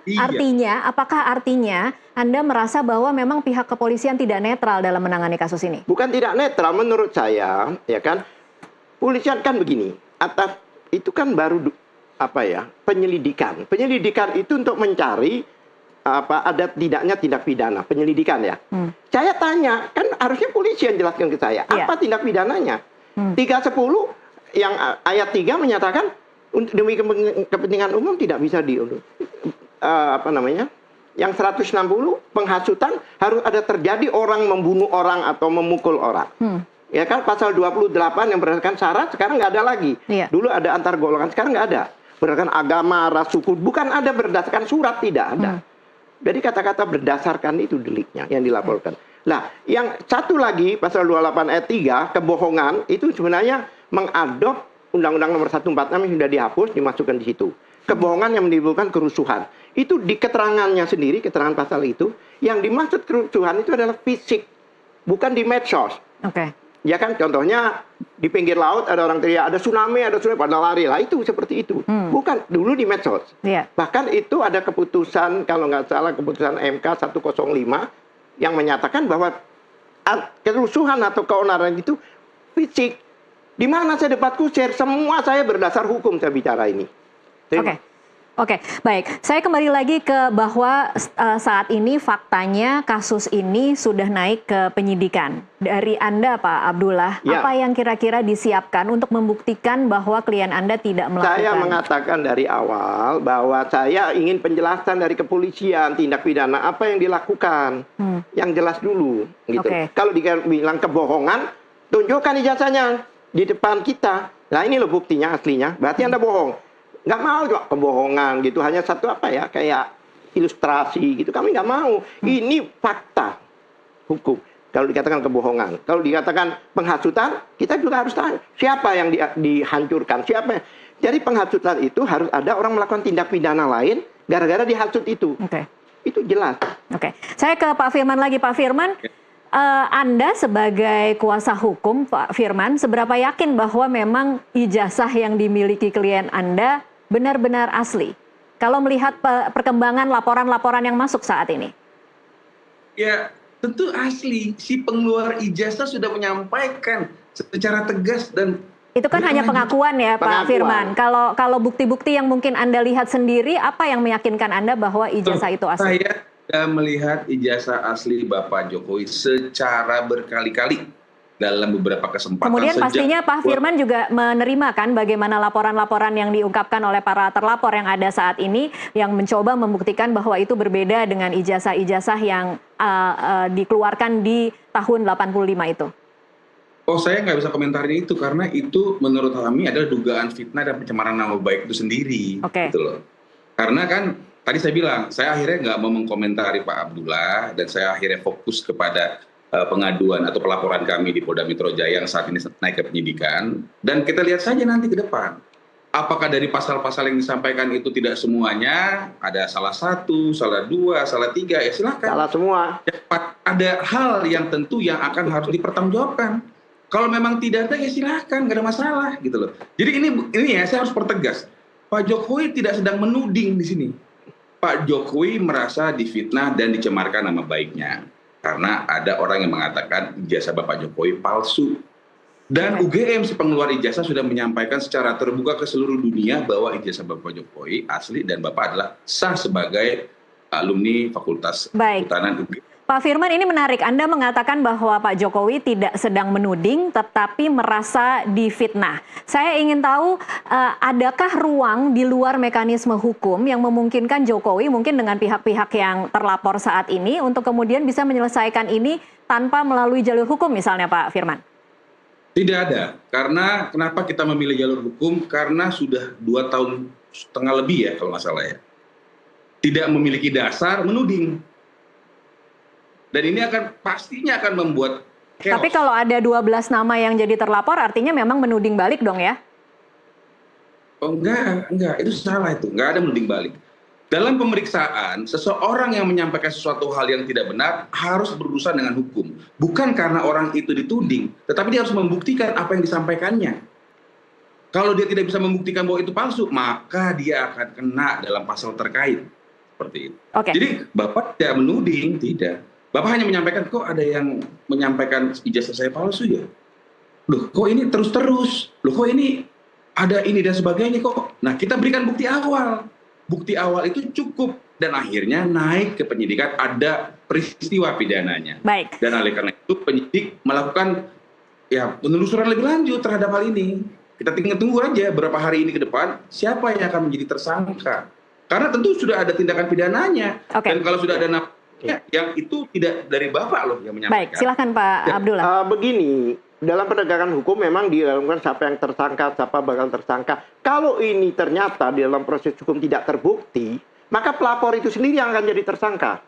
artinya Anda merasa bahwa memang pihak kepolisian tidak netral dalam menangani kasus ini? Bukan tidak netral, menurut saya, ya kan, polisian kan begini, atas itu kan baru penyelidikan. Penyelidikan itu untuk mencari ada tidaknya tindak pidana, penyelidikan ya. Saya tanya, kan harusnya polisi yang jelaskan ke saya, apa tindak pidananya? 310 yang ayat 3 menyatakan demi kepentingan umum tidak bisa yang 160 penghasutan harus ada terjadi orang membunuh orang atau memukul orang. Ya kan, pasal 28 yang berdasarkan syarat sekarang nggak ada lagi. Dulu ada antar golongan, sekarang nggak ada. Berdasarkan agama, ras, suku, bukan ada berdasarkan surat, tidak ada. Jadi kata-kata berdasarkan itu deliknya yang dilaporkan. Nah, yang satu lagi pasal 28 ayat 3, kebohongan itu sebenarnya mengadop Undang-Undang Nomor 146 yang sudah dihapus, dimasukkan di situ. Kebohongan yang menimbulkan kerusuhan. Itu di keterangannya sendiri, keterangan pasal itu, yang dimaksud kerusuhan itu adalah fisik, bukan di medsos. Ya kan, contohnya di pinggir laut ada orang teriak, ada tsunami, pada lari lah, itu seperti itu. Bukan, dulu di medsos. Bahkan itu ada keputusan, kalau nggak salah keputusan MK 105, yang menyatakan bahwa kerusuhan atau keonaran itu fisik. Di mana saya debat kusir, semua saya berdasar hukum saya bicara ini. Oke, baik. Saya kembali lagi ke bahwa saat ini faktanya kasus ini sudah naik ke penyidikan. Dari Anda, Pak Abdullah, apa yang kira-kira disiapkan untuk membuktikan bahwa klien Anda tidak melakukan? Saya mengatakan dari awal bahwa saya ingin penjelasan dari kepolisian, tindak pidana apa yang dilakukan. Yang jelas dulu. Gitu. Kalau dibilang kebohongan, tunjukkan ijazahnya di depan kita. Nah ini loh buktinya aslinya, berarti Anda bohong. Nggak mau juga kebohongan gitu, hanya satu kayak ilustrasi gitu, kami nggak mau. Ini fakta hukum. Kalau dikatakan kebohongan, kalau dikatakan penghasutan, kita juga harus tahu siapa yang dihancurkan, siapa. Jadi penghasutan itu harus ada orang melakukan tindak pidana lain gara-gara dihasut itu. Itu jelas. Saya ke Pak Firman lagi, Pak Firman. Anda sebagai kuasa hukum, Pak Firman, seberapa yakin bahwa memang ijazah yang dimiliki klien Anda benar-benar asli? Kalau melihat perkembangan laporan-laporan yang masuk saat ini. Ya, tentu asli. Si pengeluar ijazah sudah menyampaikan secara tegas dan itu kan hanya pengakuan ya, Pak Firman. Kalau bukti-bukti yang mungkin Anda lihat sendiri, apa yang meyakinkan Anda bahwa ijazah itu asli? Saya sudah melihat ijazah asli Bapak Jokowi secara berkali-kali dalam beberapa kesempatan. Kemudian pastinya Pak Firman juga menerima kan bagaimana laporan-laporan yang diungkapkan oleh para terlapor yang ada saat ini yang mencoba membuktikan bahwa itu berbeda dengan ijazah-ijazah yang dikeluarkan di tahun 85 itu. Oh, saya nggak bisa komentarin itu karena itu menurut kami adalah dugaan fitnah dan pencemaran nama baik itu sendiri. Gitu loh. Karena kan tadi saya bilang, saya akhirnya nggak mau mengkomentari Pak Abdullah dan saya akhirnya fokus kepada pengaduan atau pelaporan kami di Polda Metro Jaya yang saat ini naik ke penyidikan. Dan kita lihat saja nanti ke depan. Apakah dari pasal-pasal yang disampaikan itu tidak semuanya, ada salah satu, salah dua, salah tiga, ya silakan. Salah semua. Ada hal yang tentu yang akan harus dipertanggungjawabkan. Kalau memang tidak ada, ya silakan, nggak ada masalah gitu loh. Jadi ini ya saya harus pertegas. Pak Jokowi tidak sedang menuding di sini. Pak Jokowi merasa difitnah dan dicemarkan nama baiknya. Karena ada orang yang mengatakan ijazah Bapak Jokowi palsu. Dan UGM si pengeluar ijazah sudah menyampaikan secara terbuka ke seluruh dunia bahwa ijazah Bapak Jokowi asli dan Bapak adalah sah sebagai alumni Fakultas Kehutanan UGM. Pak Firman, ini menarik. Anda mengatakan bahwa Pak Jokowi tidak sedang menuding, tetapi merasa difitnah. Saya ingin tahu, adakah ruang di luar mekanisme hukum yang memungkinkan Jokowi mungkin dengan pihak-pihak yang terlapor saat ini untuk kemudian bisa menyelesaikan ini tanpa melalui jalur hukum misalnya, Pak Firman? Tidak ada. Karena kenapa kita memilih jalur hukum? Karena sudah 2,5 tahun lebih ya kalau nggak salah ya. Tidak memiliki dasar menuding. Dan ini pastinya akan membuat chaos. Tapi kalau ada 12 nama yang jadi terlapor, artinya memang menuding balik dong ya? Oh enggak, itu salah itu. Enggak ada menuding balik. Dalam pemeriksaan, seseorang yang menyampaikan sesuatu hal yang tidak benar harus berurusan dengan hukum. Bukan karena orang itu dituding, tetapi dia harus membuktikan apa yang disampaikannya. Kalau dia tidak bisa membuktikan bahwa itu palsu, maka dia akan kena dalam pasal terkait. Seperti itu. Oke. Jadi Bapak tidak menuding, tidak. Bapak hanya menyampaikan, kok ada yang menyampaikan ijazah saya palsu ya? Loh, kok ini terus-terus? Loh, kok ini ada ini dan sebagainya kok? Nah, kita berikan bukti awal. Bukti awal itu cukup. Dan akhirnya naik ke penyidikan, ada peristiwa pidananya. Baik. Dan oleh karena itu penyidik melakukan ya penelusuran lebih lanjut terhadap hal ini. Kita tinggal tunggu aja berapa hari ini ke depan siapa yang akan menjadi tersangka. Karena tentu sudah ada tindakan pidananya. Oke. Dan kalau sudah ada namanya, yang itu tidak dari Bapak loh yang menyampaikan. Baik, silakan Pak Abdullah. Begini, dalam penegakan hukum memang dilakukan siapa yang tersangka, siapa bakal tersangka. Kalau ini ternyata di dalam proses hukum tidak terbukti, maka pelapor itu sendiri yang akan jadi tersangka.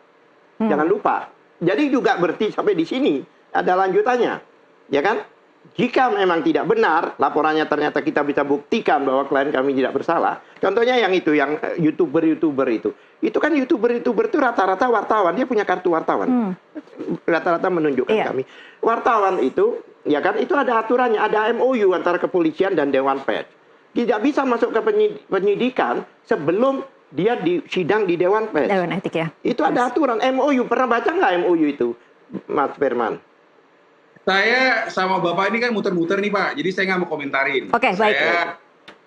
Jangan lupa. Jadi juga berarti sampai di sini ada lanjutannya, ya kan? Jika memang tidak benar, laporannya ternyata kita bisa buktikan bahwa klien kami tidak bersalah. Contohnya yang itu, yang YouTuber itu kan YouTuber itu rata-rata wartawan, dia punya kartu wartawan. Rata-rata menunjukkan kami. Wartawan itu, ya kan, itu ada aturannya, ada MOU antara kepolisian dan Dewan Pers. Tidak bisa masuk ke penyidikan sebelum dia sidang di Dewan Pers. Dewan Etik ya. Itu ada aturan MOU. Pernah baca nggak MOU itu, Mas Firman? Saya sama Bapak ini kan muter-muter nih Pak, jadi saya nggak mau komentarin. Oke, baik.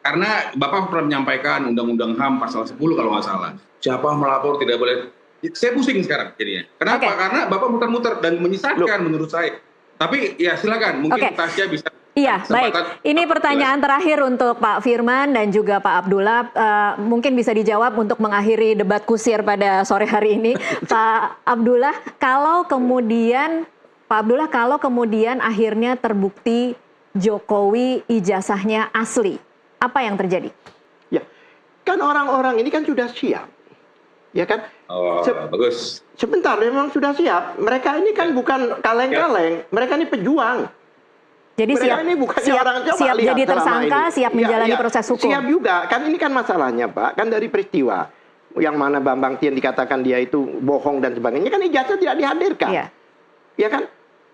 Karena Bapak pernah menyampaikan Undang-Undang HAM pasal 10 kalau nggak salah. Siapa melapor tidak boleh. Saya pusing sekarang jadinya. Kenapa? Karena Bapak muter-muter dan menyesatkan menurut saya. Tapi ya silakan, mungkin Tasya bisa. Iya, baik. Ini pertanyaan terakhir untuk Pak Firman dan juga Pak Abdullah. Mungkin bisa dijawab untuk mengakhiri debat kusir pada sore hari ini. Pak Abdullah, kalau kemudian akhirnya terbukti Jokowi ijazahnya asli, apa yang terjadi? Ya, kan orang-orang ini kan sudah siap, ya kan? Oh, bagus. Sebentar, memang sudah siap. Mereka ini kan bukan kaleng-kaleng, mereka ini pejuang. Jadi mereka ini bukan siap jadi tersangka, siap menjalani proses hukum. Siap juga, kan ini kan masalahnya Pak, kan dari peristiwa yang mana Bambang Tien dikatakan dia itu bohong dan sebagainya, kan ijazah tidak dihadirkan. Iya. Ya kan?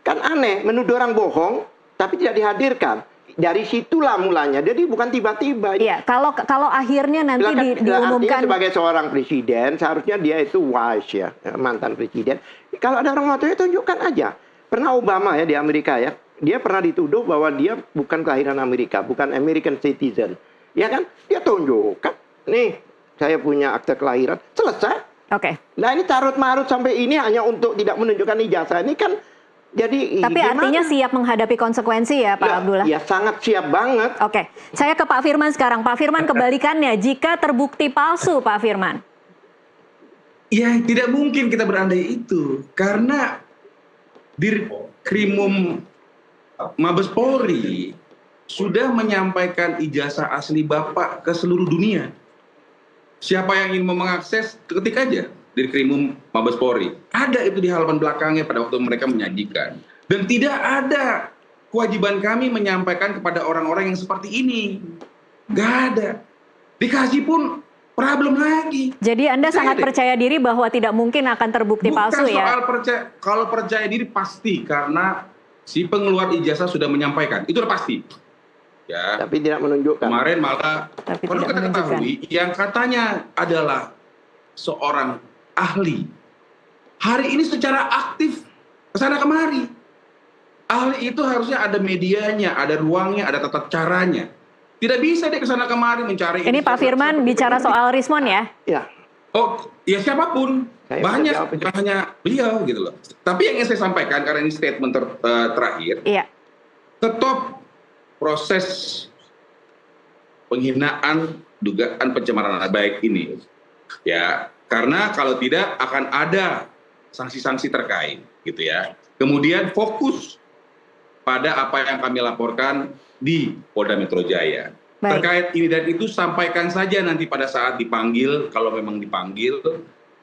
Kan aneh, menuduh orang bohong, tapi tidak dihadirkan. Dari situlah mulanya. Jadi bukan tiba-tiba. Iya, kalau akhirnya nanti diumumkan. Sebagai seorang presiden, seharusnya dia itu wise ya, mantan presiden. Kalau ada orang mau tunjukkan aja. Pernah Obama ya di Amerika ya, dia pernah dituduh bahwa dia bukan kelahiran Amerika, bukan American citizen. Ya kan? Dia tunjukkan. Nih, saya punya akte kelahiran. Selesai. Oke. Nah ini carut-marut sampai ini hanya untuk tidak menunjukkan ijazah. Ini kan jadi tapi artinya siap menghadapi konsekuensi ya Pak Abdullah? Ya sangat siap banget. Oke, saya ke Pak Firman sekarang. Pak Firman, kebalikannya, jika terbukti palsu Pak Firman? Ya tidak mungkin kita berandai itu. Karena Dirkrimum Mabes Polri sudah menyampaikan ijazah asli Bapak ke seluruh dunia. Siapa yang ingin mengakses, ketik aja Dirkrimum Mabes Polri. Ada itu di halaman belakangnya pada waktu mereka menyajikan. Dan tidak ada kewajiban kami menyampaikan kepada orang-orang yang seperti ini. Nggak ada. Dikasih pun problem lagi. Jadi Anda sangat percaya diri bahwa tidak mungkin akan terbukti palsu ya? Bukan soal kalau percaya diri pasti. Karena si pengeluar ijazah sudah menyampaikan. Itu udah pasti. Ya. Tapi tidak menunjukkan. Kemarin malah, perlu kita ketahui, yang katanya adalah seorang ahli. Hari ini secara aktif kesana kemari. Ahli itu harusnya ada medianya, ada ruangnya, ada tata caranya. Tidak bisa dia kesana kemari mencari. Ini Pak Firman bicara soal Rismon ya? Ya. Oh, ya siapapun. Banyak, bukan hanya beliau gitu loh. Tapi yang ingin saya sampaikan, karena ini statement terakhir. Iya. Tetap proses penghinaan, dugaan pencemaran nama baik ini. Ya, karena kalau tidak akan ada sanksi-sanksi terkait gitu ya. Kemudian fokus pada apa yang kami laporkan di Polda Metro Jaya. Baik. Terkait ini dan itu sampaikan saja nanti pada saat dipanggil, kalau memang dipanggil,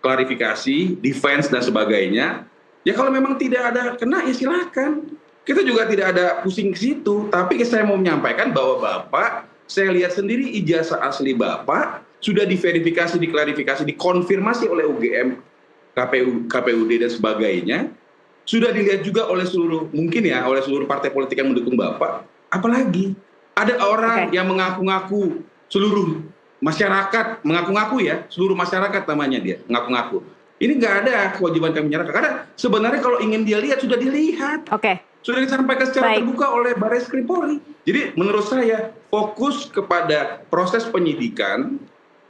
klarifikasi, defense dan sebagainya. Ya kalau memang tidak ada kena ya silakan. Kita juga tidak ada pusing ke situ, tapi saya mau menyampaikan bahwa Bapak, saya lihat sendiri ijazah asli Bapak sudah diverifikasi, diklarifikasi, dikonfirmasi oleh UGM, KPUD dan sebagainya. Sudah dilihat juga oleh seluruh, mungkin ya, oleh seluruh partai politik yang mendukung Bapak. Apalagi Ada orang yang mengaku-ngaku seluruh masyarakat, seluruh masyarakat namanya dia, mengaku-ngaku. Ini nggak ada kewajiban kami menyerahkan, karena sebenarnya kalau ingin dia lihat, sudah dilihat. Sudah disampaikan secara terbuka oleh Baris Krim Polri. Jadi menurut saya fokus kepada proses penyidikan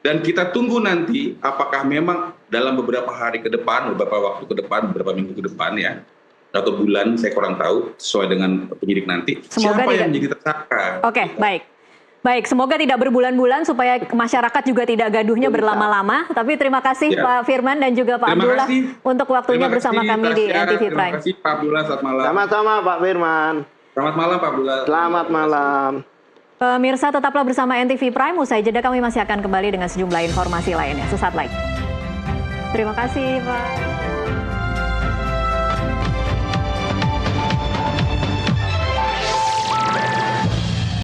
dan kita tunggu nanti apakah memang dalam beberapa hari ke depan, beberapa waktu ke depan, beberapa minggu ke depan ya, atau bulan saya kurang tahu sesuai dengan penyidik nanti. Semoga siapa yang menjadi tersangka. Baik, semoga tidak berbulan-bulan supaya masyarakat juga tidak gaduhnya berlama-lama. Tapi terima kasih Pak Firman dan juga Pak Abdullah untuk waktunya bersama kami di NTV Prime. Terima kasih Pak Abdullah, selamat malam. Sama-sama Pak Firman. Selamat malam Pak Abdullah. Selamat malam. Pemirsa tetaplah bersama NTV Prime. Usai jeda kami masih akan kembali dengan sejumlah informasi lainnya. Sesaat lagi. Terima kasih Pak.